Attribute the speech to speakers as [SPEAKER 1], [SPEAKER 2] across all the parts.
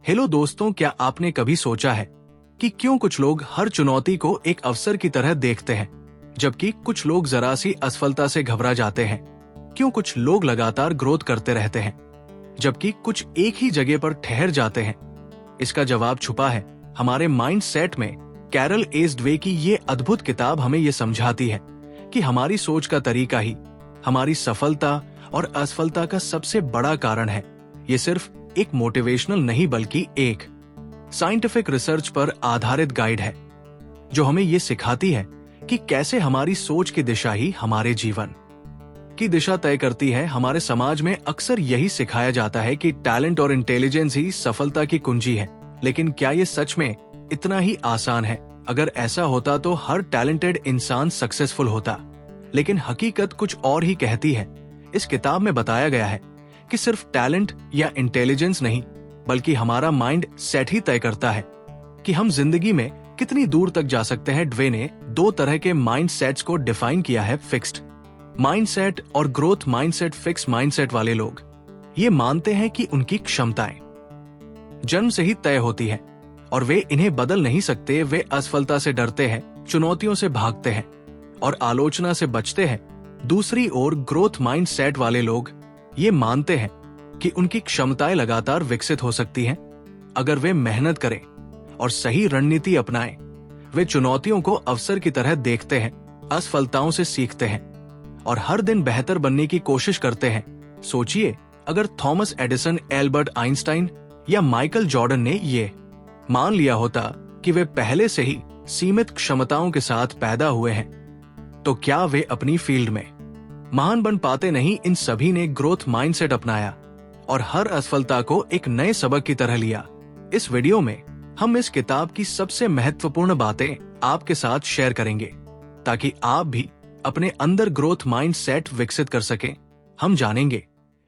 [SPEAKER 1] Hello दोस्तों, क्या आपने कभी सोचा है कि क्यों कुछ लोग हर चुनौती को एक अवसर की तरह देखते हैं, जबकि कुछ लोग जरा सी असफलता से घबरा जाते हैं? क्यों कुछ लोग लगातार ग्रोथ करते रहते हैं, जबकि कुछ एक ही जगह पर ठहर जाते हैं? इसका जवाब छुपा है हमारे माइंड सेट में। कैरल एस ड्वे की ये अद्भुत किताब हमें ये समझाती है कि हमारी सोच का तरीका ही हमारी सफलता और असफलता का सबसे बड़ा कारण है। ये सिर्फ एक मोटिवेशनल नहीं बल्कि एक साइंटिफिक रिसर्च पर आधारित गाइड है, जो हमें ये सिखाती है कि कैसे हमारी सोच की दिशा ही हमारे जीवन की दिशा तय करती है। हमारे समाज में अक्सर यही सिखाया जाता है कि टैलेंट और इंटेलिजेंस ही सफलता की कुंजी है, लेकिन क्या ये सच में इतना ही आसान है? अगर ऐसा होता तो हर टैलेंटेड इंसान सक्सेसफुल होता, लेकिन हकीकत कुछ और ही कहती है। इस किताब में बताया गया है कि सिर्फ टैलेंट या इंटेलिजेंस नहीं, बल्कि हमारा माइंड सेट ही तय करता है कि हम जिंदगी में कितनी दूर तक जा सकते हैं। ड्वे ने दो तरह के माइंड सेट्स को डिफाइन किया है, फिक्स्ड माइंडसेट और ग्रोथ माइंडसेट। फिक्स माइंडसेट वाले लोग ये मानते हैं कि उनकी क्षमताएं जन्म से ही तय होती है और वे इन्हें बदल नहीं सकते। वे असफलता से डरते हैं, चुनौतियों से भागते हैं और आलोचना से बचते हैं। दूसरी ओर ग्रोथ माइंडसेट वाले लोग ये मानते हैं कि उनकी क्षमताएं लगातार विकसित हो सकती हैं अगर वे मेहनत करें और सही रणनीति अपनाएं। वे चुनौतियों को अवसर की तरह देखते हैं, असफलताओं से सीखते हैं और हर दिन बेहतर बनने की कोशिश करते हैं। सोचिए, अगर थॉमस एडिसन, एल्बर्ट आइंस्टाइन या माइकल जॉर्डन ने ये मान लिया होता कि वे पहले से ही सीमित क्षमताओं के साथ पैदा हुए हैं, तो क्या वे अपनी फील्ड में महान बन पाते? नहीं, इन सभी ने ग्रोथ माइंडसेट अपनाया और हर असफलता को एक नए सबक की तरह लिया। इस वीडियो में हम इस किताब की सबसे महत्वपूर्ण बातें आपके साथ शेयर करेंगे, ताकि आप भी अपने अंदर ग्रोथ माइंडसेट विकसित कर सकें। हम जानेंगे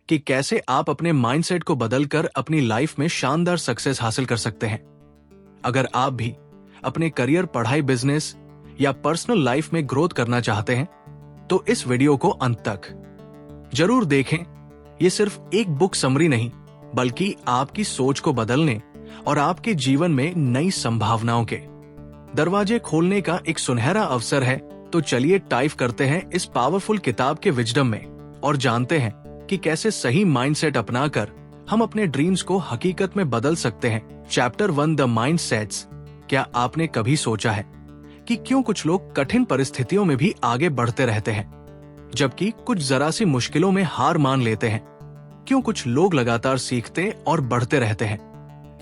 [SPEAKER 1] कि कैसे आप अपने माइंडसेट को बदलकर अपनी लाइफ में शानदार सक्सेस हासिल कर सकते हैं। अगर आप भी अपने करियर, पढ़ाई, बिजनेस या पर्सनल लाइफ में ग्रोथ करना चाहते हैं, तो इस वीडियो को अंत तक जरूर देखें। ये सिर्फ एक बुक समरी नहीं, बल्कि आपकी सोच को बदलने और आपके जीवन में नई संभावनाओं के दरवाजे खोलने का एक सुनहरा अवसर है। तो चलिए टाइप करते हैं इस पावरफुल किताब के विजडम में और जानते हैं कि कैसे सही माइंडसेट अपनाकर हम अपने ड्रीम्स को हकीकत में बदल सकते हैं। Chapter 1, the mindsets. क्या आपने कभी सोचा है कि क्यों कुछ लोग कठिन परिस्थितियों में भी आगे बढ़ते रहते हैं, जबकि कुछ जरा सी मुश्किलों में हार मान लेते हैं? क्यों कुछ लोग लगातार सीखते और बढ़ते रहते हैं,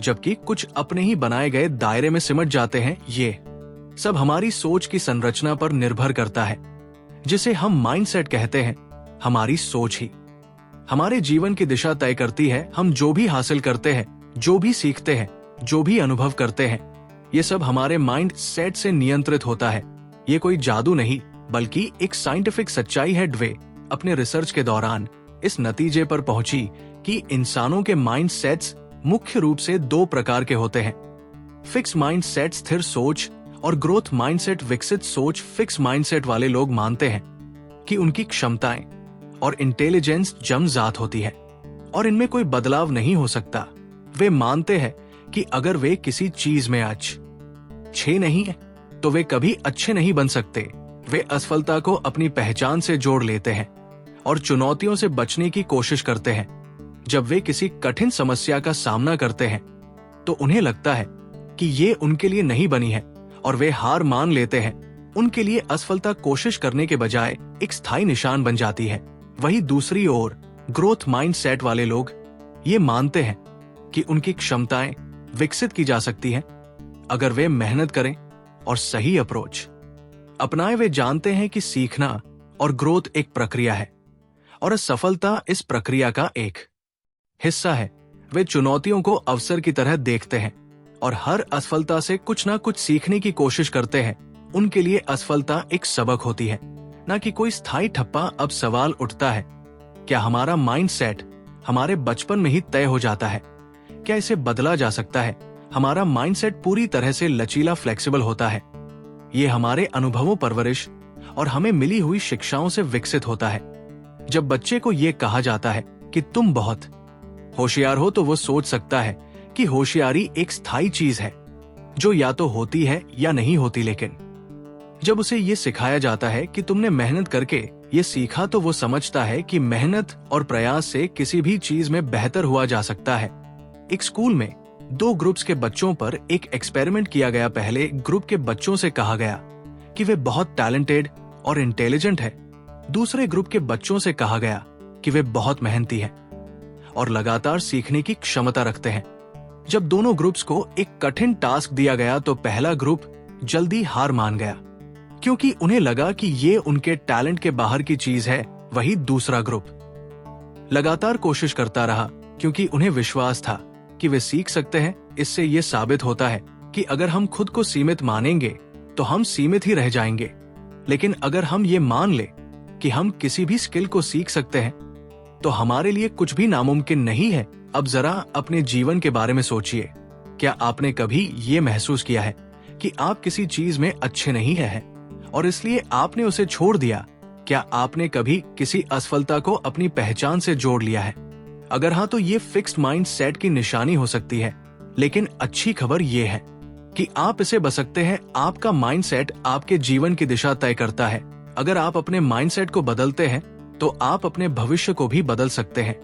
[SPEAKER 1] जबकि कुछ अपने ही बनाए गए दायरे में सिमट जाते हैं? ये सब हमारी सोच की संरचना पर निर्भर करता है, जिसे हम माइंडसेट कहते हैं। हमारी सोच ही हमारे जीवन की दिशा तय करती है। हम जो भी हासिल करते हैं, जो भी सीखते हैं, जो भी अनुभव करते हैं, ये सब हमारे माइंड सेट से नियंत्रित होता है। ये कोई जादू नहीं, बल्कि एक साइंटिफिक सच्चाई है। ड्वे अपने रिसर्च के दौरान इस नतीजे पर पहुंची कि इंसानों के माइंड सेट्स मुख्य रूप से दो प्रकार के होते हैं, फिक्स माइंड सेट, स्थिर सोच, और ग्रोथ माइंडसेट, विकसित सोच। फिक्स माइंडसेट वाले लोग मानते हैं कि उनकी क्षमताएं और इंटेलिजेंस जन्मजात होती है और इनमें कोई बदलाव नहीं हो सकता। वे मानते हैं कि अगर वे किसी चीज में अच्छे नहीं है, तो वे कभी अच्छे नहीं बन सकते। वे असफलता को अपनी पहचान से जोड़ लेते हैं और चुनौतियों से बचने की कोशिश करते हैं। जब वे किसी कठिन समस्या का सामना करते हैं, तो उन्हें लगता है कि ये उनके लिए नहीं बनी है और वे हार मान लेते हैं। उनके लिए असफलता कोशिश करने के बजाय एक स्थायी निशान बन जाती है। वही दूसरी ओर ग्रोथ माइंडसेट वाले लोग ये मानते हैं कि उनकी क्षमताएं विकसित की जा सकती हैं अगर वे मेहनत करें और सही अप्रोच अपनाएं। वे जानते हैं कि सीखना और ग्रोथ एक प्रक्रिया है और असफलता इस प्रक्रिया का एक हिस्सा है। वे चुनौतियों को अवसर की तरह देखते हैं और हर असफलता से कुछ ना कुछ सीखने की कोशिश करते हैं। उनके लिए असफलता एक सबक होती है, ना कि कोई स्थायी ठप्पा। अब सवाल उठता है, क्या हमारा माइंडसेट हमारे बचपन में ही तय हो जाता है? क्या इसे बदला जा सकता है? हमारा माइंडसेट पूरी तरह से लचीला, फ्लेक्सिबल होता है। ये हमारे अनुभवों, परवरिश और हमें मिली हुई शिक्षाओं से विकसित होता है। जब बच्चे को ये कहा जाता है कि तुम बहुत होशियार हो, तो वो सोच सकता है कि होशियारी एक स्थायी चीज है जो या तो होती है या नहीं होती, लेकिन जब उसे ये सिखाया जाता है कि तुमने मेहनत करके ये सीखा, तो वो समझता है कि मेहनत और प्रयास से किसी भी चीज में बेहतर हुआ जा सकता है। एक स्कूल में 2 ग्रुप्स के बच्चों पर एक एक्सपेरिमेंट किया गया। पहले ग्रुप के बच्चों से कहा गया कि वे बहुत टैलेंटेड और इंटेलिजेंट है। दूसरे ग्रुप के बच्चों से कहा गया कि वे बहुत मेहनती हैं और लगातार सीखने की क्षमता रखते हैं। जब दोनों ग्रुप्स को एक कठिन टास्क दिया गया तो पहला ग्रुप जल्दी हार मान गया, क्योंकि उन्हें लगा कि ये उनके टैलेंट के बाहर की चीज है। वही दूसरा ग्रुप लगातार कोशिश करता रहा, क्योंकि उन्हें विश्वास था कि वे सीख सकते हैं। इससे ये साबित होता है कि अगर हम खुद को सीमित मानेंगे तो हम सीमित ही रह जाएंगे, लेकिन अगर हम ये मान ले कि हम किसी भी स्किल को सीख सकते हैं तो हमारे लिए कुछ भी नामुमकिन नहीं है। अब जरा अपने जीवन के बारे में सोचिए। क्या आपने कभी ये महसूस किया है कि आप किसी चीज में अच्छे नहीं हैं और इसलिए आपने उसे छोड़ दिया? क्या आपने कभी किसी असफलता को अपनी पहचान से जोड़ लिया है? अगर हाँ, तो ये फिक्स्ड माइंड सेट की निशानी हो सकती है। लेकिन अच्छी खबर ये है कि आप इसे बच सकते हैं। आपका माइंडसेट आपके जीवन की दिशा तय करता है। अगर आप अपने माइंडसेट को बदलते हैं तो आप अपने भविष्य को भी बदल सकते हैं।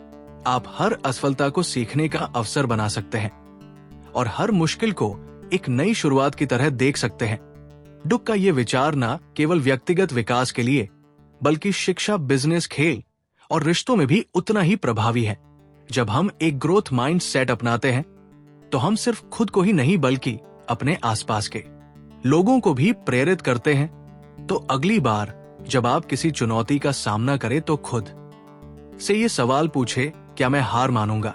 [SPEAKER 1] आप हर असफलता को सीखने का अवसर बना सकते हैं और हर मुश्किल को एक नई शुरुआत की तरह देख सकते हैं। डुक का ये विचार न केवल व्यक्तिगत विकास के लिए बल्कि शिक्षा, बिजनेस, खेल और रिश्तों में भी उतना ही प्रभावी है। जब हम एक ग्रोथ माइंड सेट अपनाते हैं तो हम सिर्फ खुद को ही नहीं बल्कि अपने आसपास के लोगों को भी प्रेरित करते हैं। तो अगली बार जब आप किसी चुनौती का सामना करें तो खुद से ये सवाल पूछे, क्या मैं हार मानूंगा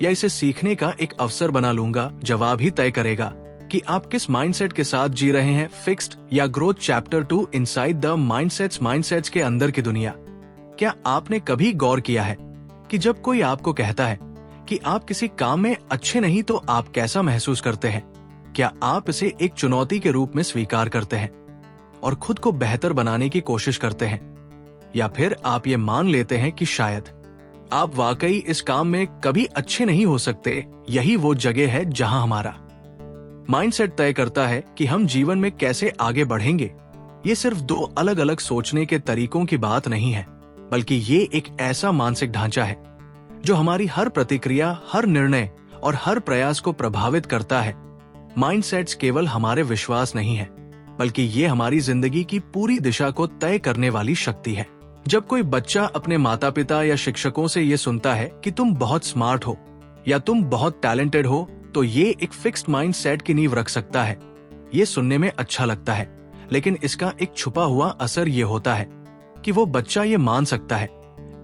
[SPEAKER 1] या इसे सीखने का एक अवसर बना लूंगा? जवाब ही तय करेगा कि आप किस माइंडसेट के साथ जी रहे हैं, फिक्स्ड या growth. Chapter 2 inside the mindsets के अंदर की दुनिया। क्या आपने कभी गौर किया है कि जब कोई आपको कहता है कि आप किसी काम में अच्छे नहीं तो आप कैसा महसूस करते हैं? क्या आप इसे एक चुनौती के रूप में स्वीकार करते हैं और खुद को बेहतर बनाने की कोशिश करते हैं, या फिर आप ये मान लेते हैं कि शायद आप वाकई इस काम में कभी अच्छे नहीं हो सकते? यही वो जगह है जहां हमारा माइंडसेट तय करता है कि हम जीवन में कैसे आगे बढ़ेंगे। ये सिर्फ 2 अलग अलग सोचने के तरीकों की बात नहीं है, बल्कि ये एक ऐसा मानसिक ढांचा है जो हमारी हर प्रतिक्रिया, हर निर्णय और हर प्रयास को प्रभावित करता है। माइंडसेट्स केवल हमारे विश्वास नहीं है, बल्कि ये हमारी जिंदगी की पूरी दिशा को तय करने वाली शक्ति है। जब कोई बच्चा अपने माता पिता या शिक्षकों से ये सुनता है कि तुम बहुत स्मार्ट हो या तुम बहुत टैलेंटेड हो, तो ये एक फिक्स्ड माइंड सेट की नींव रख सकता है। ये सुनने में अच्छा लगता है, लेकिन इसका एक छुपा हुआ असर ये होता है कि वो बच्चा ये मान सकता है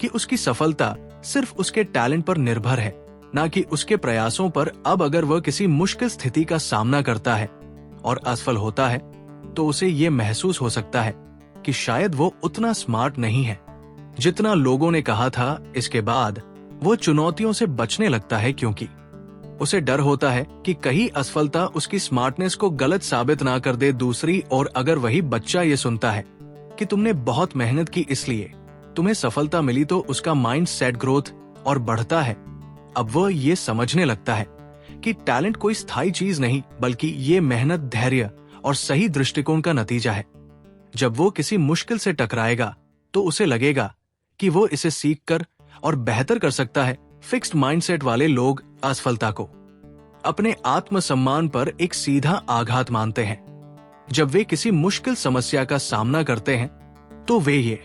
[SPEAKER 1] कि उसकी सफलता सिर्फ उसके टैलेंट पर निर्भर है, ना कि उसके प्रयासों पर। अब अगर वह किसी मुश्किल स्थिति का सामना करता है और असफल होता है तो उसे ये महसूस हो सकता है कि शायद वो उतना स्मार्ट नहीं है जितना लोगों ने कहा था। इसके बाद वो चुनौतियों से बचने लगता है, क्योंकि उसे डर होता है कि कहीं असफलता उसकी स्मार्टनेस को गलत साबित ना कर दे। दूसरी ओर अगर वही बच्चा ये सुनता है कि तुमने बहुत मेहनत की इसलिए तुम्हें सफलता मिली, तो उसका माइंड सेट ग्रोथ और बढ़ता है। अब वह ये समझने लगता है कि टैलेंट कोई स्थायी चीज नहीं, बल्कि ये मेहनत, धैर्य और सही दृष्टिकोण का नतीजा है। जब वो किसी मुश्किल से टकराएगा तो उसे लगेगा कि वो इसे सीखकर और बेहतर कर सकता है। फिक्स्ड माइंडसेट वाले लोग असफलता को अपने आत्मसम्मान पर एक सीधा आघात मानते हैं। जब वे किसी मुश्किल समस्या का सामना करते हैं तो वे ये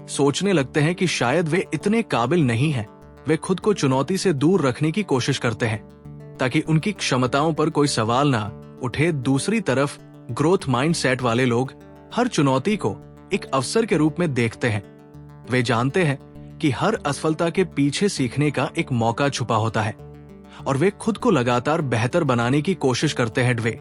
[SPEAKER 1] सोचने लगते हैं कि शायद वे इतने काबिल नहीं हैं। वे खुद को चुनौती से दूर रखने की कोशिश करते हैं ताकि उनकी क्षमताओं पर कोई सवाल ना उठे। दूसरी तरफ ग्रोथ माइंडसेट वाले लोग हर चुनौती को एक अवसर के रूप में देखते हैं। वे जानते हैं कि हर असफलता के पीछे सीखने का एक मौका छुपा होता है और वे खुद को लगातार बेहतर बनाने की कोशिश करते हैं। वे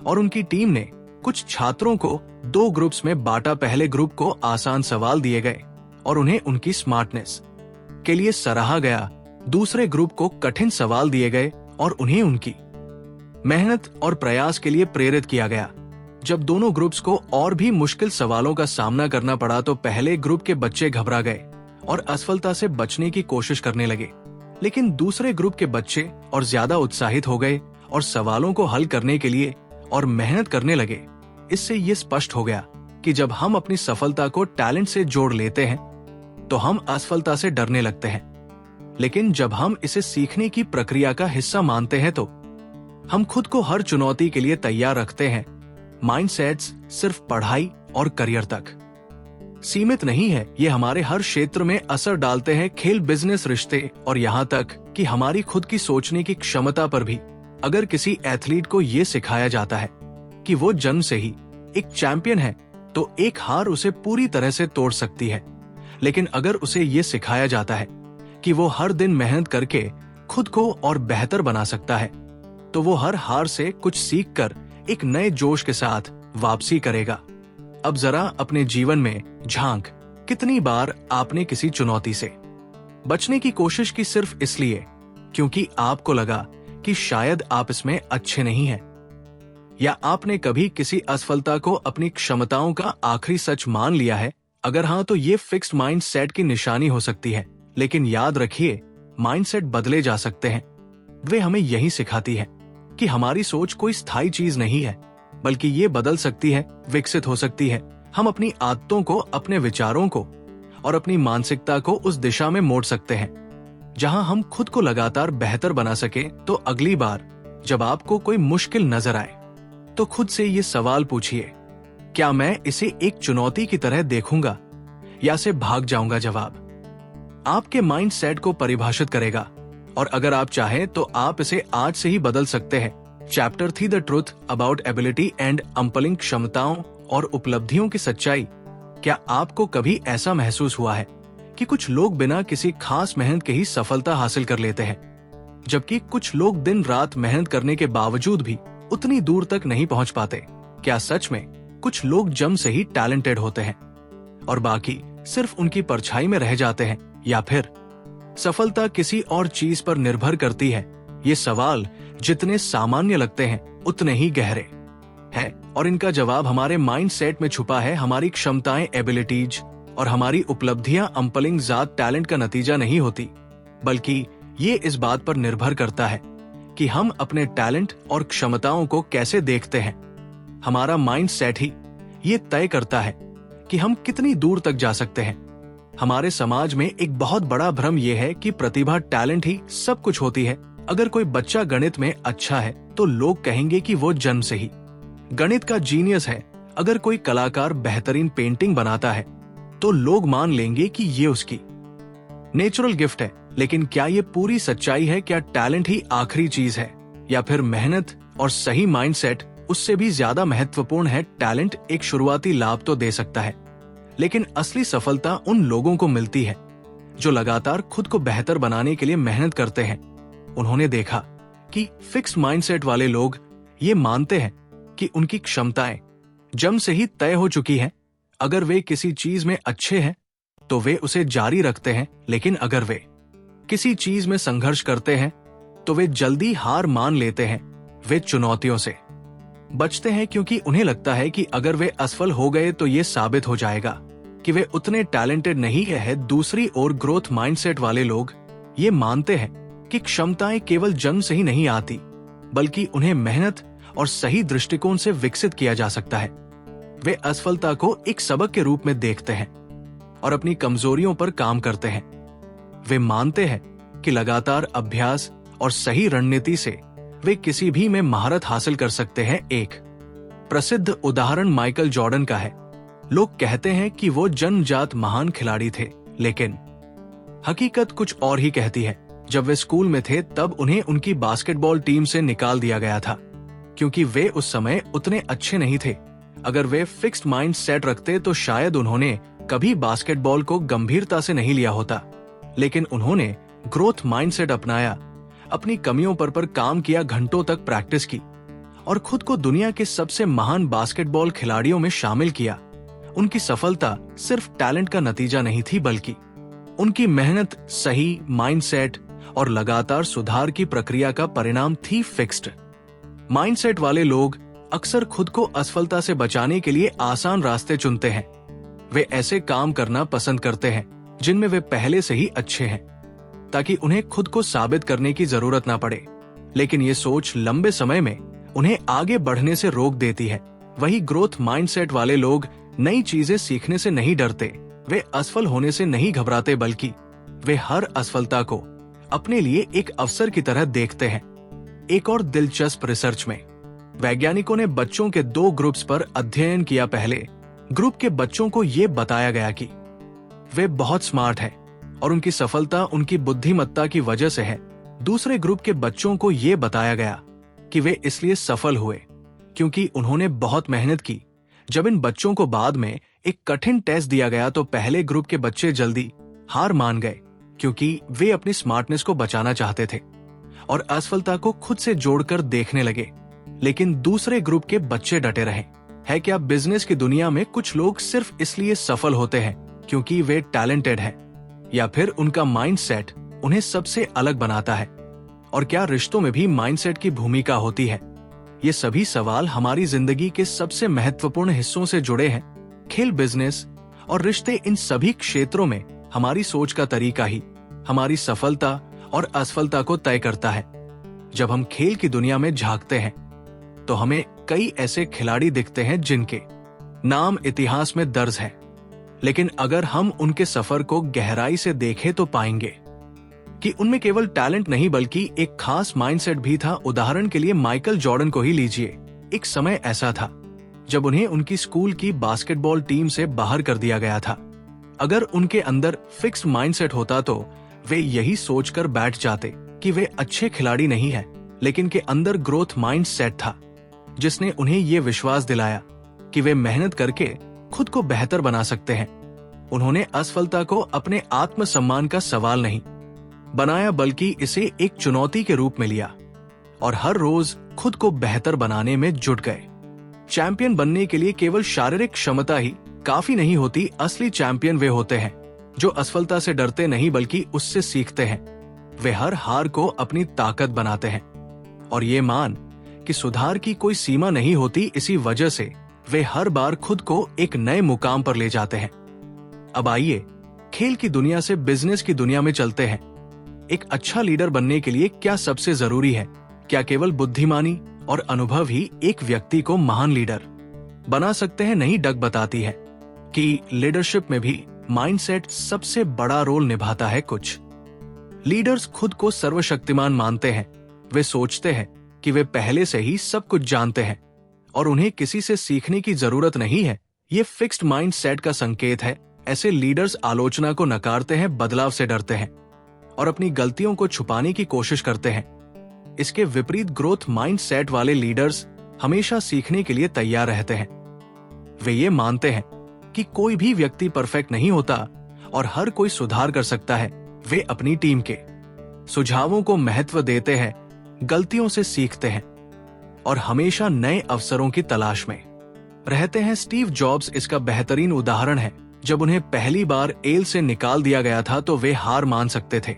[SPEAKER 1] और उनकी टीम ने कुछ छात्रों को 2 ग्रुप्स में बांटा। पहले ग्रुप को आसान सवाल दिए गए और उन्हें उनकी स्मार्टनेस के लिए सराहा गया। दूसरे ग्रुप को कठिन सवाल दिए गए और उन्हें उनकी मेहनत और प्रयास के लिए प्रेरित किया गया। जब दोनों ग्रुप्स को और भी मुश्किल सवालों का सामना करना पड़ा तो पहले ग्रुप के बच्चे घबरा गए और असफलता से बचने की कोशिश करने लगे। लेकिन दूसरे ग्रुप के बच्चे और ज्यादा उत्साहित हो गए और सवालों को हल करने के लिए और मेहनत करने लगे। इससे ये स्पष्ट हो गया कि जब हम अपनी सफलता को टैलेंट से जोड़ लेते हैं तो हम असफलता से डरने लगते हैं, लेकिन जब हम इसे सीखने की प्रक्रिया का हिस्सा मानते हैं तो हम खुद को हर चुनौती के लिए तैयार रखते हैं। माइंडसेट्स सिर्फ पढ़ाई और करियर तक सीमित नहीं है, ये हमारे हर क्षेत्र में असर डालते हैं, खेल, बिजनेस, रिश्ते और यहाँ तक कि हमारी खुद की सोचने की क्षमता पर भी। अगर किसी एथलीट को ये सिखाया जाता है कि वो जन्म से ही एक चैंपियन है तो एक हार उसे पूरी तरह से तोड़ सकती है, लेकिन अगर उसे ये सिखाया जाता है कि वो हर दिन मेहनत करके खुद को और बेहतर बना सकता है तो वो हर हार से कुछ सीखकर एक नए जोश के साथ वापसी करेगा। अब जरा अपने जीवन में झांक, कितनी बार आपने किसी चुनौती से बचने की कोशिश की सिर्फ इसलिए क्योंकि आपको लगा कि शायद आप इसमें अच्छे नहीं हैं? या आपने कभी किसी असफलता को अपनी क्षमताओं का आखिरी सच मान लिया है? अगर हाँ, तो ये फिक्स्ड माइंड सेट की निशानी हो सकती है। लेकिन याद रखिए, माइंडसेट बदले जा सकते हैं। वे हमें यही सिखाती है कि हमारी सोच कोई स्थायी चीज नहीं है, बल्कि ये बदल सकती है, विकसित हो सकती है। हम अपनी आदतों को, अपने विचारों को और अपनी मानसिकता को उस दिशा में मोड़ सकते हैं जहां हम खुद को लगातार बेहतर बना सके। तो अगली बार जब आपको कोई मुश्किल नजर आए तो खुद से ये सवाल पूछिए, क्या मैं इसे एक चुनौती की तरह देखूंगा या से भाग जाऊंगा? जवाब आपके माइंड सेट को परिभाषित करेगा, और अगर आप चाहें तो आप इसे आज से ही बदल सकते हैं। Chapter 3 the truth about ability and अंपलिंग, क्षमताओं और उपलब्धियों की सच्चाई। क्या आपको कभी ऐसा महसूस हुआ है कि कुछ लोग बिना किसी खास मेहनत के ही सफलता हासिल कर लेते हैं, जबकि कुछ लोग दिन रात मेहनत करने के बावजूद भी उतनी दूर तक नहीं पहुंच पाते? क्या सच में कुछ लोग जन्म से ही टैलेंटेड होते हैं और बाकी सिर्फ उनकी परछाई में रह जाते हैं, या फिर सफलता किसी और चीज पर निर्भर करती है? ये सवाल जितने सामान्य लगते हैं उतने ही गहरे हैं, और इनका जवाब हमारे माइंड सेट में छुपा है। हमारी क्षमताएं, एबिलिटीज और हमारी उपलब्धियां अंपलिंग जात टैलेंट का नतीजा नहीं होती, बल्कि ये इस बात पर निर्भर करता है कि हम अपने टैलेंट और क्षमताओं को कैसे देखते हैं। हमारा माइंड सेट ही ये तय करता है कि हम कितनी दूर तक जा सकते हैं। हमारे समाज में एक बहुत बड़ा भ्रम यह है कि प्रतिभा, टैलेंट ही सब कुछ होती है। अगर कोई बच्चा गणित में अच्छा है तो लोग कहेंगे कि वो जन्म से ही गणित का जीनियस है। अगर कोई कलाकार बेहतरीन पेंटिंग बनाता है तो लोग मान लेंगे कि ये उसकी नेचुरल गिफ्ट है। लेकिन क्या ये पूरी सच्चाई है? क्या टैलेंट ही आखिरी चीज है, या फिर मेहनत और सही माइंडसेट उससे भी ज्यादा महत्वपूर्ण है? टैलेंट एक शुरुआती लाभ तो दे सकता है, लेकिन असली सफलता उन लोगों को मिलती है जो लगातार खुद को बेहतर बनाने के लिए मेहनत करते हैं। उन्होंने देखा कि फिक्स्ड माइंडसेट वाले लोग ये मानते हैं कि उनकी क्षमताएं जन्म से ही तय हो चुकी हैं। अगर वे किसी चीज में अच्छे हैं तो वे उसे जारी रखते हैं, लेकिन अगर वे किसी चीज में संघर्ष करते हैं तो वे जल्दी हार मान लेते हैं। वे चुनौतियों से बचते हैं क्योंकि उन्हें लगता है कि अगर वे असफल हो गए तो ये साबित हो जाएगा कि वे उतने टैलेंटेड नहीं है। दूसरी ओर ग्रोथ माइंडसेट वाले लोग ये मानते हैं कि क्षमताएं केवल जन्म से ही नहीं आती, बल्कि उन्हें मेहनत और सही दृष्टिकोण से विकसित किया जा सकता है। वे असफलता को एक सबक के रूप में देखते हैं और अपनी कमजोरियों पर काम करते हैं। वे मानते हैं कि लगातार अभ्यास और सही रणनीति से वे किसी भी में महारत हासिल कर सकते हैं। एक प्रसिद्ध उदाहरण माइकल जॉर्डन का है। लोग कहते हैं कि वो जन्मजात महान खिलाड़ी थे, लेकिन हकीकत कुछ और ही कहती है। जब वे स्कूल में थे तब उन्हें उनकी बास्केटबॉल टीम से निकाल दिया गया था क्योंकि वे उस समय उतने अच्छे नहीं थे। अगर वे फिक्स्ड माइंड सेट रखते तो शायद उन्होंने कभी बास्केटबॉल को गंभीरता से नहीं लिया होता, लेकिन उन्होंने ग्रोथ माइंडसेट अपनाया, अपनी कमियों पर काम किया, घंटों तक प्रैक्टिस की और खुद को दुनिया के सबसे महान बास्केटबॉल खिलाड़ियों में शामिल किया। उनकी सफलता सिर्फ टैलेंट का नतीजा नहीं थी, बल्कि उनकी मेहनत, सही माइंडसेट और लगातार सुधार की प्रक्रिया का परिणाम थी। फिक्स्ड माइंडसेट वाले लोग अक्सर खुद को असफलता से बचाने के लिए आसान रास्ते चुनते हैं। वे ऐसे काम करना पसंद करते हैं जिनमें वे पहले से ही अच्छे हैं। ताकि उन्हें खुद को साबित करने की जरूरत ना पड़े। लेकिन ये सोच लंबे समय में उन्हें आगे बढ़ने से रोक देती है। वही ग्रोथ माइंडसेट वाले लोग नई चीजें सीखने से नहीं डरते, वे असफल होने से नहीं घबराते, बल्कि वे हर असफलता को अपने लिए एक अवसर की तरह देखते हैं। एक और दिलचस्प रिसर्च में वैज्ञानिकों ने बच्चों के 2 ग्रुप्स पर अध्ययन किया। पहले ग्रुप के बच्चों को ये बताया गया कि वे बहुत स्मार्ट हैं और उनकी सफलता उनकी बुद्धिमत्ता की वजह से है। दूसरे ग्रुप के बच्चों को ये बताया गया कि वे इसलिए सफल हुए क्योंकि उन्होंने बहुत मेहनत की। जब इन बच्चों को बाद में एक कठिन टेस्ट दिया गया तो पहले ग्रुप के बच्चे जल्दी हार मान गए क्योंकि वे अपनी स्मार्टनेस को बचाना चाहते थे और असफलता को खुद से जोड़कर देखने लगे। लेकिन दूसरे ग्रुप के बच्चे डटे रहे। है क्या बिजनेस की दुनिया में कुछ लोग सिर्फ इसलिए सफल होते हैं क्योंकि वे टैलेंटेड हैं, या फिर उनका माइंडसेट उन्हें सबसे अलग बनाता है? और क्या रिश्तों में भी माइंडसेट की भूमिका होती है? ये सभी सवाल हमारी जिंदगी के सबसे महत्वपूर्ण हिस्सों से जुड़े हैं। खेल, बिजनेस और रिश्ते, इन सभी क्षेत्रों में हमारी सोच का तरीका ही हमारी सफलता और असफलता को तय करता है। जब हम खेल की दुनिया में झांकते हैं तो हमें कई ऐसे खिलाड़ी दिखते हैं जिनके नाम इतिहास में दर्ज है, लेकिन अगर हम उनके सफर को गहराई से देखें तो पाएंगे कि उनमें केवल टैलेंट नहीं बल्कि एक खास माइंडसेट भी था। उदाहरण के लिए माइकल जॉर्डन को ही लीजिए। एक समय ऐसा था जब उन्हें उनकी स्कूल की बास्केटबॉल टीम से बाहर कर दिया गया था। अगर उनके अंदर फिक्स्ड माइंडसेट होता तो वे यही सोचकर बैठ जाते कि वे अच्छे खिलाड़ी नहीं हैं, लेकिन के अंदर ग्रोथ माइंडसेट था जिसने उन्हें ये विश्वास दिलाया कि वे मेहनत करके खुद को बेहतर बना सकते हैं। उन्होंने असफलता को अपने आत्मसम्मान का सवाल नहीं बनाया बल्कि इसे एक चुनौती के रूप में लिया और हर रोज खुद को बेहतर बनाने में जुट गए। चैंपियन बनने के लिए केवल शारीरिक क्षमता ही काफी नहीं होती। असली चैंपियन वे होते हैं जो असफलता से डरते नहीं बल्कि उससे सीखते हैं। वे हर हार को अपनी ताकत बनाते हैं और ये मान कि सुधार की कोई सीमा नहीं होती, इसी वजह से वे हर बार खुद को एक नए मुकाम पर ले जाते हैं। अब आइए खेल की दुनिया से बिजनेस की दुनिया में चलते हैं। एक अच्छा लीडर बनने के लिए क्या सबसे जरूरी है? क्या केवल बुद्धिमानी और अनुभव ही एक व्यक्ति को महान लीडर बना सकते हैं? नहीं, डग बताती है कि लीडरशिप में भी माइंडसेट सबसे बड़ा रोल निभाता है। कुछ लीडर्स खुद को सर्वशक्तिमान मानते हैं। वे सोचते हैं कि वे पहले से ही सब कुछ जानते हैं और उन्हें किसी से सीखने की जरूरत नहीं है। ये फिक्स्ड माइंडसेट का संकेत है। ऐसे लीडर्स आलोचना को नकारते हैं, बदलाव से डरते हैं और अपनी गलतियों को छुपाने की कोशिश करते हैं। इसके विपरीत ग्रोथ माइंडसेट वाले लीडर्स हमेशा सीखने के लिए तैयार रहते हैं। वे ये मानते हैं कि कोई भी व्यक्ति परफेक्ट नहीं होता और हर कोई सुधार कर सकता है। वे अपनी टीम के सुझावों को महत्व देते हैं, गलतियों से सीखते हैं और हमेशा नए अवसरों की तलाश में रहते हैं। स्टीव जॉब्स इसका बेहतरीन उदाहरण है। जब उन्हें पहली बार एल से निकाल दिया गया था तो वे हार मान सकते थे,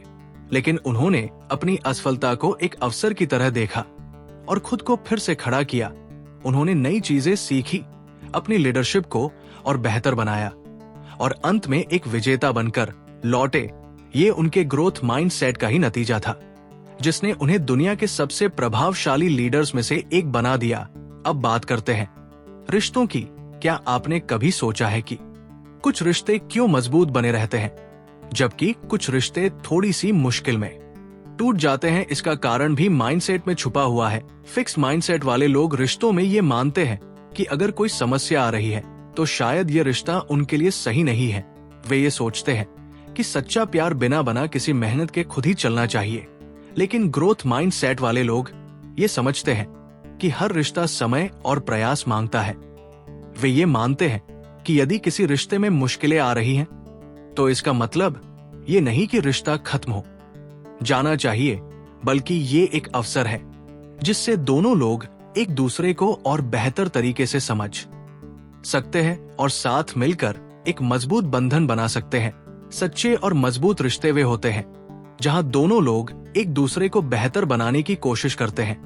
[SPEAKER 1] लेकिन उन्होंने अपनी असफलता को एक अवसर की तरह देखा और खुद को फिर से खड़ा किया। उन्होंने नई चीजें सीखी, अपनी लीडरशिप को और बेहतर बनाया और अंत में एक विजेता बनकर लौटे। ये उनके ग्रोथ माइंडसेट का ही नतीजा था जिसने उन्हें दुनिया के सबसे प्रभावशाली लीडर्स में से एक बना दिया। अब बात करते हैं रिश्तों की। क्या आपने कभी सोचा है कि कुछ रिश्ते क्यों मजबूत बने रहते हैं जबकि कुछ रिश्ते थोड़ी सी मुश्किल में टूट जाते हैं? इसका कारण भी माइंडसेट में छुपा हुआ है। फिक्स माइंडसेट वाले लोग रिश्तों में ये मानते हैं कि अगर कोई समस्या आ रही है तो शायद ये रिश्ता उनके लिए सही नहीं है। वे ये सोचते हैं कि सच्चा प्यार बिना बना किसी मेहनत के खुद ही चलना चाहिए। लेकिन ग्रोथ माइंडसेट वाले लोग ये समझते हैं कि हर रिश्ता समय और प्रयास मांगता है। वे ये मानते हैं कि यदि किसी रिश्ते में मुश्किलें आ रही हैं, तो इसका मतलब ये नहीं कि रिश्ता खत्म हो जाना चाहिए, बल्कि ये एक अवसर है जिससे दोनों लोग एक दूसरे को और बेहतर तरीके से समझ सकते हैं और साथ मिलकर एक मजबूत बंधन बना सकते हैं। सच्चे और मजबूत रिश्ते वे होते हैं जहां दोनों लोग एक दूसरे को बेहतर बनाने की कोशिश करते हैं।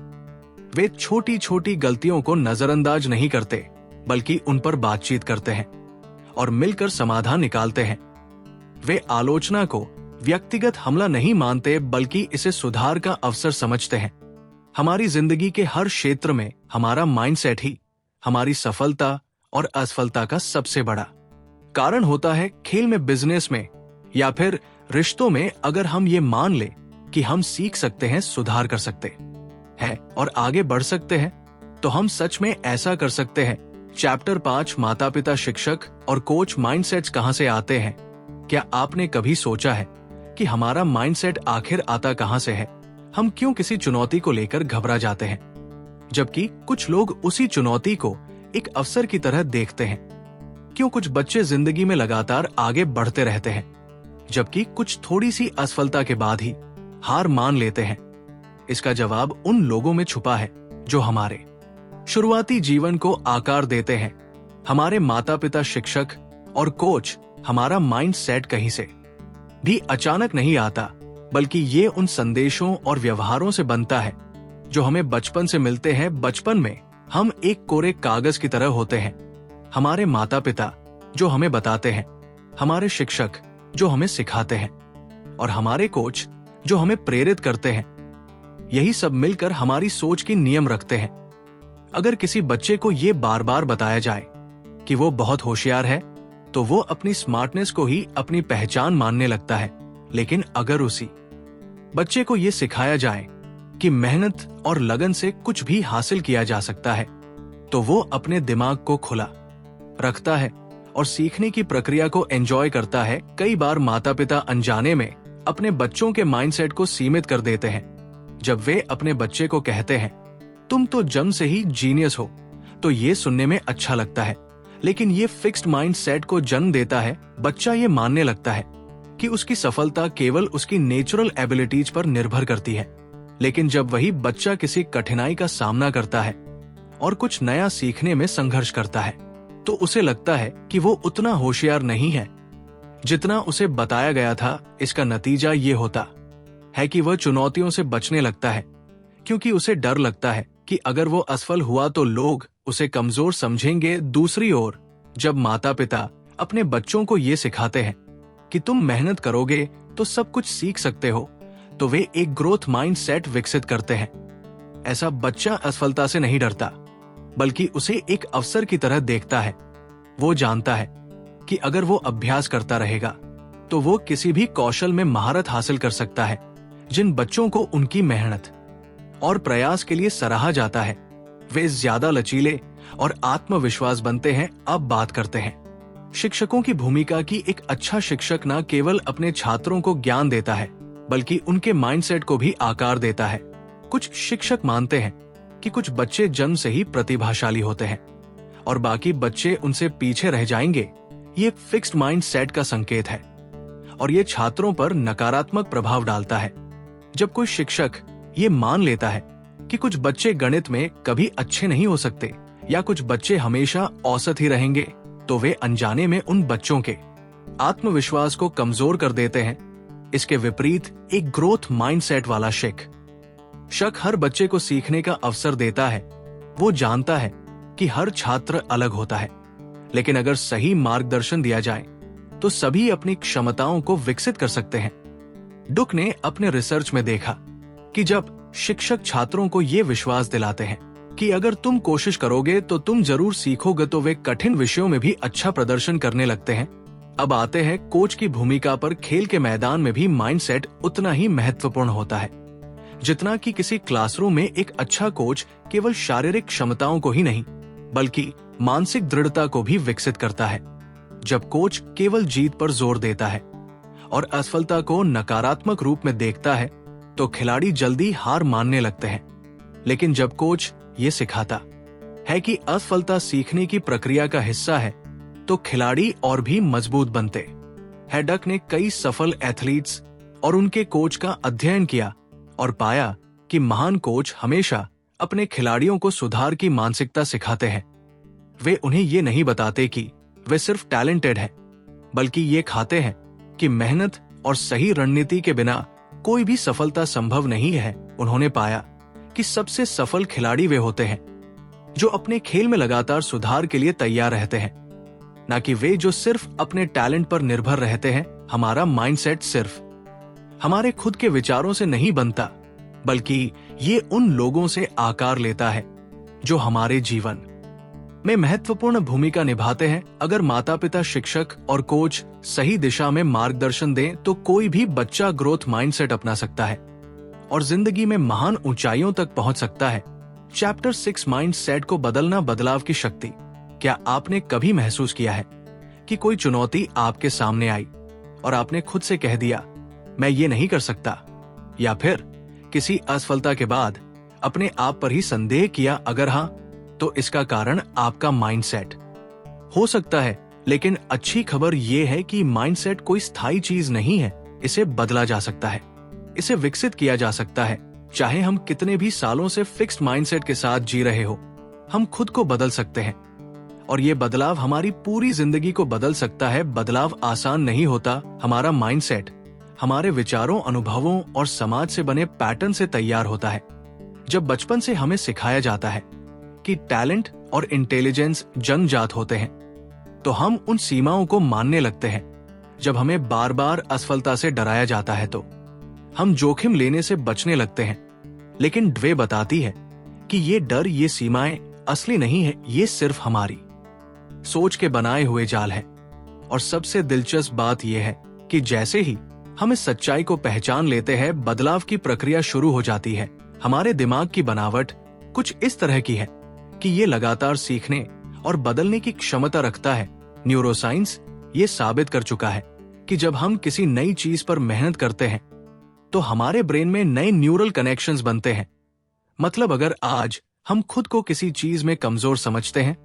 [SPEAKER 1] वे छोटी छोटी गलतियों को नजरअंदाज नहीं करते, बल्कि उन पर बातचीत करते हैं और मिलकर समाधान निकालते हैं। वे आलोचना को व्यक्तिगत हमला नहीं मानते बल्कि इसे सुधार का अवसर समझते हैं। हमारी जिंदगी के हर क्षेत्र में हमारा माइंडसेट ही हमारी सफलता और असफलता का सबसे बड़ा कारण होता है। खेल में, बिजनेस में या फिर रिश्तों में अगर हम ये मान ले कि हम सीख सकते हैं, सुधार कर सकते हैं और आगे बढ़ सकते हैं, तो हम सच में ऐसा कर सकते हैं। चैप्टर 5, माता पिता, शिक्षक और कोच माइंडसेट्स कहां से आते हैं। क्या आपने कभी सोचा है कि हमारा माइंडसेट आखिर आता कहां से है? हम क्यों किसी चुनौती को लेकर घबरा जाते हैं, जबकि कुछ लोग उसी चुनौती को एक अवसर की तरह देखते हैं? क्यों कुछ बच्चे जिंदगी में लगातार आगे बढ़ते रहते हैं, जबकि कुछ थोड़ी सी असफलता के बाद ही हार मान लेते हैं? इसका जवाब उन लोगों में छुपा है जो हमारे शुरुआती जीवन को आकार देते हैं। हमारे माता पिता, शिक्षक और कोच। हमारा माइंडसेट कहीं से भी अचानक नहीं आता, बल्कि ये उन संदेशों और व्यवहारों से बनता है जो हमें बचपन से मिलते हैं। बचपन में हम एक कोरे कागज की तरह होते हैं। हमारे माता पिता जो हमें बताते हैं, हमारे शिक्षक जो हमें सिखाते हैं और हमारे कोच जो हमें प्रेरित करते हैं, यही सब मिलकर हमारी सोच की नियम रखते हैं। अगर किसी बच्चे को ये बार बार बताया जाए कि वो बहुत होशियार है, तो वो अपनी स्मार्टनेस को ही अपनी पहचान मानने लगता है। लेकिन अगर उसी बच्चे को ये सिखाया जाए कि मेहनत और लगन से कुछ भी हासिल किया जा सकता है, तो वो अपने दिमाग को खुला रखता है और सीखने की प्रक्रिया को एंजॉय करता है। कई बार माता पिता अनजाने में अपने बच्चों के माइंडसेट को सीमित कर देते हैं। जब वे अपने बच्चे को कहते हैं, तुम तो जन्म से ही जीनियस हो, तो ये सुनने में अच्छा लगता है, लेकिन ये फिक्स्ड माइंडसेट को जन्म देता है। बच्चा ये मानने लगता है कि उसकी सफलता केवल उसकी नेचुरल एबिलिटीज पर निर्भर करती है। लेकिन जब वही बच्चा किसी कठिनाई का सामना करता है और कुछ नया सीखने में संघर्ष करता है, तो उसे लगता है कि वो उतना होशियार नहीं है जितना उसे बताया गया था। इसका नतीजा ये होता है कि वह चुनौतियों से बचने लगता है, क्योंकि उसे डर लगता है कि अगर वो असफल हुआ तो लोग उसे कमजोर समझेंगे। दूसरी ओर, जब माता पिता अपने बच्चों को ये सिखाते हैं कि तुम मेहनत करोगे तो सब कुछ सीख सकते हो, तो वे एक ग्रोथ माइंडसेट विकसित करते हैं। ऐसा बच्चा असफलता से नहीं डरता, बल्कि उसे एक अवसर की तरह देखता है। वो जानता है कि अगर वो अभ्यास करता रहेगा तो वो किसी भी कौशल में महारत हासिल कर सकता है। जिन बच्चों को उनकी मेहनत और प्रयास के लिए सराहा जाता है, वे ज्यादा लचीले और आत्मविश्वास बनते हैं। अब बात करते हैं शिक्षकों की भूमिका की। एक अच्छा शिक्षक न केवल अपने छात्रों को ज्ञान देता है, बल्कि उनके माइंडसेट को भी आकार देता है। कुछ शिक्षक मानते हैं कि कुछ बच्चे जन्म से ही प्रतिभाशाली होते हैं और बाकी बच्चे उनसे पीछे रह जाएंगे। ये फिक्स्ड माइंडसेट का संकेत है और ये छात्रों पर नकारात्मक प्रभाव डालता है। जब कोई शिक्षक ये मान लेता है कि कुछ बच्चे गणित में कभी अच्छे नहीं हो सकते या कुछ बच्चे हमेशा औसत ही रहेंगे, तो वे अनजाने में उन बच्चों के आत्मविश्वास को कमजोर कर देते हैं। इसके विपरीत एक ग्रोथ माइंडसेट वाला शिक्षक हर बच्चे को सीखने का अवसर देता है। वो जानता है कि हर छात्र अलग होता है, लेकिन अगर सही मार्गदर्शन दिया जाए तो सभी अपनी क्षमताओं को विकसित कर सकते हैं। डुक ने अपने रिसर्च में देखा कि जब शिक्षक छात्रों को ये विश्वास दिलाते हैं कि अगर तुम कोशिश करोगे तो तुम जरूर सीखोगे, तो वे कठिन विषयों में भी अच्छा प्रदर्शन करने लगते हैं। अब आते हैं कोच की भूमिका पर। खेल के मैदान में भी माइंडसेट उतना ही महत्वपूर्ण होता है जितना कि किसी क्लासरूम में। एक अच्छा कोच केवल शारीरिक क्षमताओं को ही नहीं, बल्कि मानसिक दृढ़ता को भी विकसित करता है। जब कोच केवल जीत पर जोर देता है और असफलता को नकारात्मक रूप में देखता है, तो खिलाड़ी जल्दी हार मानने लगते हैं। लेकिन जब कोच ये सिखाता है कि असफलता सीखने की प्रक्रिया का हिस्सा है, तो खिलाड़ी और भी मजबूत बनते हैं। डक ने कई सफल एथलीट्स और उनके कोच का अध्ययन किया और पाया कि महान कोच हमेशा अपने खिलाड़ियों को सुधार की मानसिकता सिखाते हैं। वे उन्हें ये नहीं बताते कि वे सिर्फ टैलेंटेड हैं, बल्कि ये खाते हैं कि मेहनत और सही रणनीति के बिना कोई भी सफलता संभव नहीं है। उन्होंने पाया कि सबसे सफल खिलाड़ी वे होते हैं जो अपने खेल में लगातार सुधार के लिए तैयार रहते हैं, न कि वे जो सिर्फ अपने टैलेंट पर निर्भर रहते हैं। हमारा माइंडसेट सिर्फ हमारे खुद के विचारों से नहीं बनता, बल्कि ये उन लोगों से आकार लेता है जो हमारे जीवन में महत्वपूर्ण भूमिका निभाते हैं। अगर माता पिता, शिक्षक और कोच सही दिशा में मार्गदर्शन दें तो कोई भी बच्चा ग्रोथ माइंडसेट अपना सकता है और जिंदगी में महान ऊंचाइयों तक पहुंच सकता है। चैप्टर 6 माइंडसेट को बदलना, बदलाव की शक्ति। क्या आपने कभी महसूस किया है कि कोई चुनौती आपके सामने आई और आपने खुद से कह दिया, मैं ये नहीं कर सकता, या फिर किसी असफलता के बाद अपने आप पर ही संदेह किया? अगर हाँ, तो इसका कारण आपका माइंडसेट हो सकता है। लेकिन अच्छी खबर यह है कि माइंडसेट कोई स्थायी चीज नहीं है, इसे बदला जा सकता है, इसे विकसित किया जा सकता है। चाहे हम कितने भी सालों से फिक्स्ड माइंडसेट के साथ जी रहे हो, हम खुद को बदल सकते हैं और ये बदलाव हमारी पूरी जिंदगी को बदल सकता है। बदलाव आसान नहीं होता। हमारा माइंडसेट हमारे विचारों, अनुभवों और समाज से बने पैटर्न से तैयार होता है। जब बचपन से हमें सिखाया जाता है कि टैलेंट और इंटेलिजेंस जन्मजात होते हैं, तो हम उन सीमाओं को मानने लगते हैं। जब हमें बार बार असफलता से डराया जाता है तो हम जोखिम लेने से बचने लगते हैं। लेकिन ड्वे बताती है कि ये डर, ये सीमाएं असली नहीं है, ये सिर्फ हमारी सोच के बनाए हुए जाल है। और सबसे दिलचस्प बात यह है कि जैसे ही हम इस सच्चाई को पहचान लेते हैं, बदलाव की प्रक्रिया शुरू हो जाती है। हमारे दिमाग की बनावट कुछ इस तरह की है कि ये लगातार सीखने और बदलने की क्षमता रखता है। न्यूरोसाइंस ये साबित कर चुका है कि जब हम किसी नई चीज पर मेहनत करते हैं तो हमारे ब्रेन में नए न्यूरल कनेक्शंस बनते हैं। मतलब अगर आज हम खुद को किसी चीज में कमजोर समझते हैं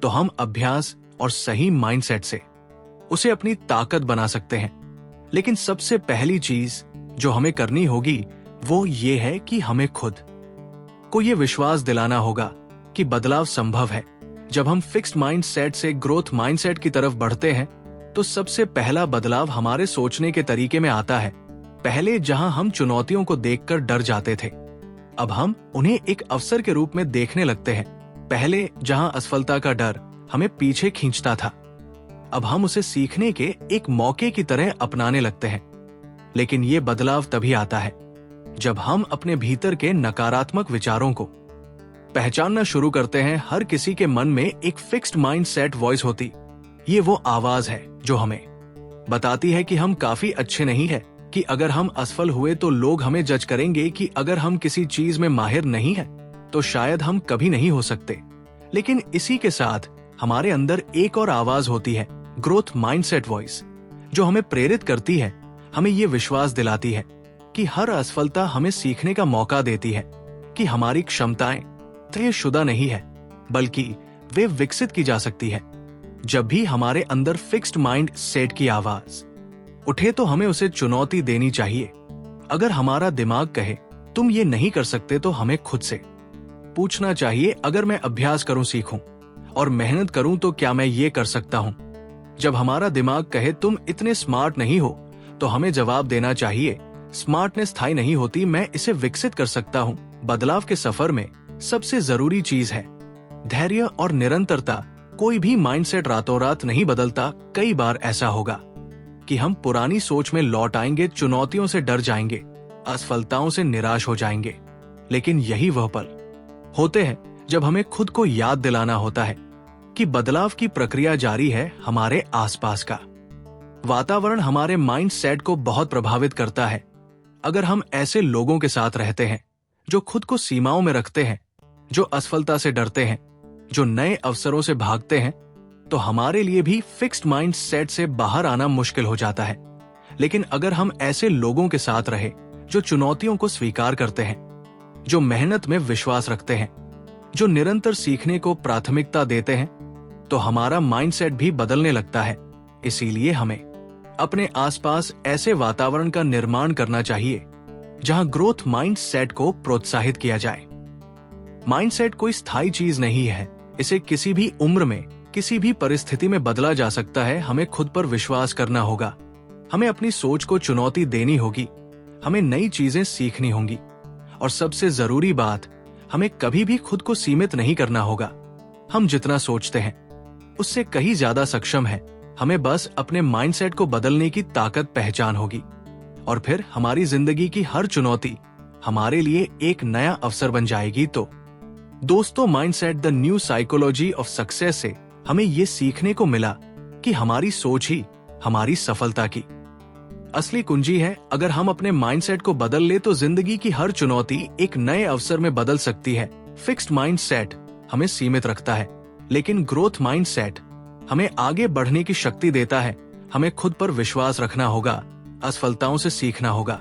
[SPEAKER 1] तो हम अभ्यास और सही माइंडसेट से उसे अपनी ताकत बना सकते हैं। लेकिन सबसे पहली चीज जो हमें करनी होगी वो ये है कि हमें खुद को ये विश्वास दिलाना होगा कि बदलाव संभव है। जब हम फिक्स्ड माइंडसेट से ग्रोथ माइंडसेट की तरफ बढ़ते हैं तो सबसे पहला बदलाव हमारे सोचने के तरीके में आता है। पहले जहां हम चुनौतियों को देखकर डर जाते थे, अब हम उन्हें एक अवसर के रूप में देखने लगते हैं। पहले जहां असफलता का डर हमें पीछे खींचता था, अब हम उसे सीखने के एक मौके की तरह अपनाने लगते हैं। लेकिन ये बदलाव तभी आता है जब हम अपने भीतर के नकारात्मक विचारों को पहचानना शुरू करते हैं। हर किसी के मन में एक फिक्स्ड माइंडसेट वॉइस होती, ये वो आवाज है जो हमें बताती है कि हम काफी अच्छे नहीं है, कि अगर हम असफल हुए तो लोग हमें जज करेंगे, कि अगर हम किसी चीज में माहिर नहीं है तो शायद हम कभी नहीं हो सकते। लेकिन इसी के साथ हमारे अंदर एक और आवाज होती है, ग्रोथ माइंडसेट वॉइस, जो हमें प्रेरित करती है, हमें ये विश्वास दिलाती है कि हर असफलता हमें सीखने का मौका देती है, कि हमारी क्षमताएं तयशुदा नहीं है, बल्कि वे विकसित की जा सकती है। जब भी हमारे अंदर फिक्स्ड माइंड सेट की आवाज उठे तो हमें उसे चुनौती देनी चाहिए। अगर हमारा दिमाग कहे तुम ये नहीं कर सकते, तो हमें खुद से पूछना चाहिए, अगर मैं अभ्यास करूं, सीखूं और मेहनत करूं तो क्या मैं ये कर सकता हूं? जब हमारा दिमाग कहे तुम इतने स्मार्ट नहीं हो, तो हमें जवाब देना चाहिए, स्मार्टनेस स्थायी नहीं होती, मैं इसे विकसित कर सकता हूं। बदलाव के सफर में सबसे जरूरी चीज है धैर्य और निरंतरता। कोई भी माइंडसेट रातों रात नहीं बदलता। कई बार ऐसा होगा कि हम पुरानी सोच में लौट आएंगे, चुनौतियों से डर जाएंगे, असफलताओं से निराश हो जाएंगे। लेकिन यही वह पल होते हैं जब हमें खुद को याद दिलाना होता है कि बदलाव की प्रक्रिया जारी है। हमारे आसपास का वातावरण हमारे माइंडसेट को बहुत प्रभावित करता है। अगर हम ऐसे लोगों के साथ रहते हैं जो खुद को सीमाओं में रखते हैं, जो असफलता से डरते हैं, जो नए अवसरों से भागते हैं, तो हमारे लिए भी फिक्स्ड माइंडसेट से बाहर आना मुश्किल हो जाता है। लेकिन अगर हम ऐसे लोगों के साथ रहे जो चुनौतियों को स्वीकार करते हैं, जो मेहनत में विश्वास रखते हैं, जो निरंतर सीखने को प्राथमिकता देते हैं, तो हमारा माइंडसेट भी बदलने लगता है। इसीलिए हमें अपने आसपास ऐसे वातावरण का निर्माण करना चाहिए जहां ग्रोथ माइंडसेट को प्रोत्साहित किया जाए। माइंडसेट कोई स्थायी चीज नहीं है, इसे किसी भी उम्र में, किसी भी परिस्थिति में बदला जा सकता है। हमें खुद पर विश्वास करना होगा, हमें अपनी सोच को चुनौती देनी होगी, हमें नई चीजें सीखनी होंगी, और सबसे जरूरी बात, हमें कभी भी खुद को सीमित नहीं करना होगा। हम जितना सोचते हैं उससे कहीं ज्यादा सक्षम है। हमें बस अपने माइंडसेट को बदलने की ताकत पहचान होगी और फिर हमारी जिंदगी की हर चुनौती हमारे लिए एक नया अवसर बन जाएगी। तो दोस्तों, mindset the new psychology of success से हमें ये सीखने को मिला कि हमारी सोच ही हमारी सफलता की असली कुंजी है। अगर हम अपने माइंडसेट को बदल ले तो जिंदगी की हर चुनौती एक नए अवसर में बदल सकती है। फिक्स्ड माइंडसेट हमें सीमित रखता है, लेकिन ग्रोथ माइंडसेट हमें आगे बढ़ने की शक्ति देता है। हमें खुद पर विश्वास रखना होगा, असफलताओं से सीखना होगा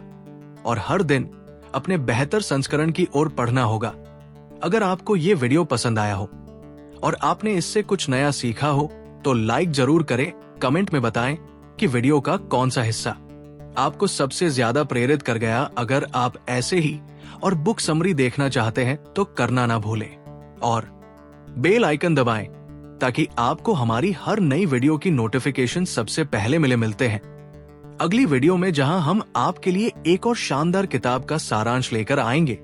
[SPEAKER 1] और हर दिन अपने बेहतर संस्करण की ओर पढ़ना होगा। अगर आपको ये वीडियो पसंद आया हो और आपने इससे कुछ नया सीखा हो तो लाइक जरूर करें। कमेंट में बताएं कि वीडियो का कौन सा हिस्सा आपको सबसे ज्यादा प्रेरित कर गया। अगर आप ऐसे ही और बुक समरी देखना चाहते हैं तो करना ना भूलें और बेल आइकन दबाएं ताकि आपको हमारी हर नई वीडियो की नोटिफिकेशन सबसे पहले मिलते हैं। अगली वीडियो में जहां हम आपके लिए एक और शानदार किताब का सारांश लेकर आएंगे।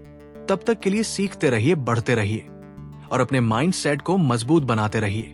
[SPEAKER 1] तब तक के लिए सीखते रहिए, बढ़ते रहिए और अपने माइंडसेट को मजबूत बनाते रहिए।